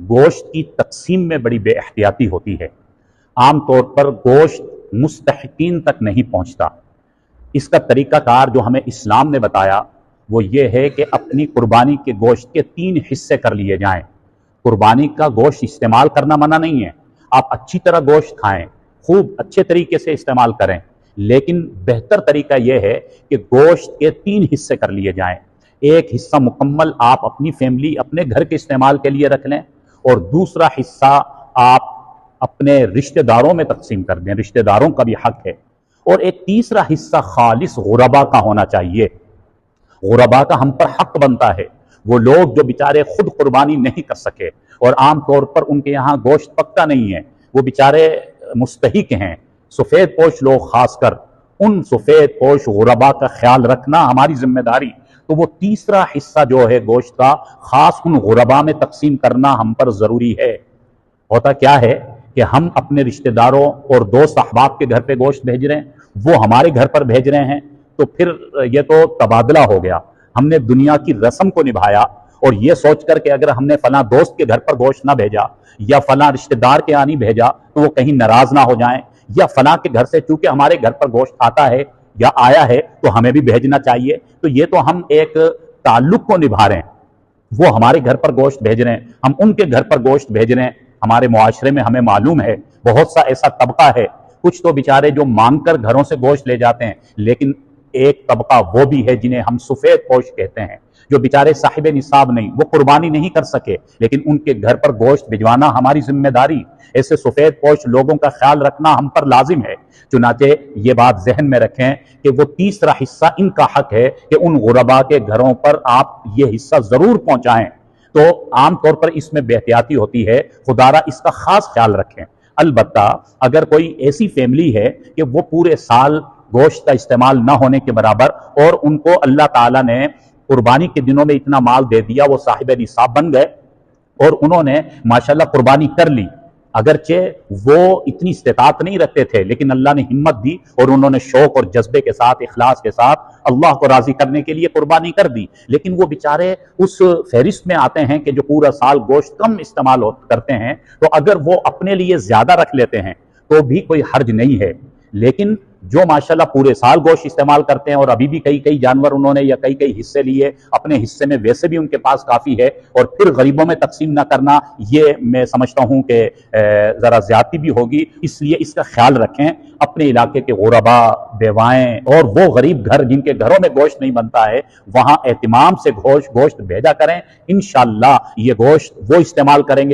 گوشت کی تقسیم میں بڑی بے احتیاطی ہوتی ہے۔ عام طور پر گوشت مستحقین تک نہیں پہنچتا۔ اس کا طریقہ کار جو ہمیں اسلام نے بتایا وہ یہ ہے کہ اپنی قربانی کے گوشت کے 3 حصے کر لیے جائیں۔ قربانی کا گوشت استعمال کرنا منع نہیں ہے، آپ اچھی طرح گوشت کھائیں، خوب اچھے طریقے سے استعمال کریں، لیکن بہتر طریقہ یہ ہے کہ گوشت کے 3 حصے کر لیے جائیں۔ ایک حصہ مکمل آپ اپنی فیملی اپنے گھر کے استعمال کے لیے رکھ لیں، اور دوسرا حصہ آپ اپنے رشتہ داروں میں تقسیم کر دیں، رشتہ داروں کا بھی حق ہے، اور ایک تیسرا حصہ خالص غربا کا ہونا چاہیے۔ غربا کا ہم پر حق بنتا ہے، وہ لوگ جو بیچارے خود قربانی نہیں کر سکے اور عام طور پر ان کے یہاں گوشت پکتا نہیں ہے، وہ بیچارے مستحق ہیں، سفید پوش لوگ خاص کر، ان سفید پوش غربا کا خیال رکھنا ہماری ذمہ داری۔ تو وہ تیسرا حصہ جو ہے گوشت کا خاص ان غربا میں تقسیم کرنا ہم پر ضروری ہے۔ ہوتا کیا ہے کہ ہم اپنے رشتہ داروں اور دوست احباب کے گھر پہ گوشت بھیج رہے ہیں، وہ ہمارے گھر پر بھیج رہے ہیں، تو پھر یہ تو تبادلہ ہو گیا۔ ہم نے دنیا کی رسم کو نبھایا اور یہ سوچ کر کہ اگر ہم نے فلاں دوست کے گھر پر گوشت نہ بھیجا یا فلاں رشتہ دار کے یہاں نہیں بھیجا تو وہ کہیں ناراض نہ ہو جائیں، یا فلاں کے گھر سے چونکہ ہمارے گھر پر گوشت آتا ہے یا آیا ہے تو ہمیں بھی بھیجنا چاہیے، تو یہ تو ہم ایک تعلق کو نبھا رہے ہیں۔ وہ ہمارے گھر پر گوشت بھیج رہے ہیں، ہم ان کے گھر پر گوشت بھیج رہے ہیں۔ ہمارے معاشرے میں ہمیں معلوم ہے بہت سا ایسا طبقہ ہے، کچھ تو بیچارے جو مانگ کر گھروں سے گوشت لے جاتے ہیں، لیکن ایک طبقہ وہ بھی ہے جنہیں ہم سفید پوش کہتے ہیں، جو بیچارے صاحب نصاب نہیں، وہ قربانی نہیں کر سکے، لیکن ان کے گھر پر گوشت بھجوانا ہماری ذمہ داری۔ ایسے سفید پوش لوگوں کا خیال رکھنا ہم پر لازم ہے۔ چنانچہ یہ بات ذہن میں رکھیں کہ وہ تیسرا حصہ ان کا حق ہے کہ ان غربا کے گھروں پر آپ یہ حصہ ضرور پہنچائیں۔ تو عام طور پر اس میں بے احتیاطی ہوتی ہے، خدارہ اس کا خاص خیال رکھیں۔ البتہ اگر کوئی ایسی فیملی ہے کہ وہ پورے سال گوشت کا استعمال نہ ہونے کے برابر اور ان کو اللہ تعالیٰ نے قربانی کے دنوں میں اتنا مال دے دیا، وہ صاحب نصاب بن گئے اور انہوں نے ماشاءاللہ قربانی کر لی، اگرچہ وہ اتنی استطاعت نہیں رکھتے تھے، لیکن اللہ نے ہمت دی اور انہوں نے شوق اور جذبے کے ساتھ، اخلاص کے ساتھ اللہ کو راضی کرنے کے لیے قربانی کر دی، لیکن وہ بیچارے اس فہرست میں آتے ہیں کہ جو پورا سال گوشت کم استعمال کرتے ہیں، تو اگر وہ اپنے لیے زیادہ رکھ لیتے ہیں تو بھی کوئی حرج نہیں ہے، لیکن جو ماشاءاللہ پورے سال گوشت استعمال کرتے ہیں اور ابھی بھی کئی جانور انہوں نے یا کئی حصے لیے، اپنے حصے میں ویسے بھی ان کے پاس کافی ہے، اور پھر غریبوں میں تقسیم نہ کرنا، یہ میں سمجھتا ہوں کہ ذرا زیادتی بھی ہوگی۔ اس لیے اس کا خیال رکھیں، اپنے علاقے کے غربا، بیوائیں اور وہ غریب گھر جن کے گھروں میں گوشت نہیں بنتا ہے، وہاں اہتمام سے گوشت بھیجا کریں، انشاءاللہ یہ گوشت وہ استعمال کریں گے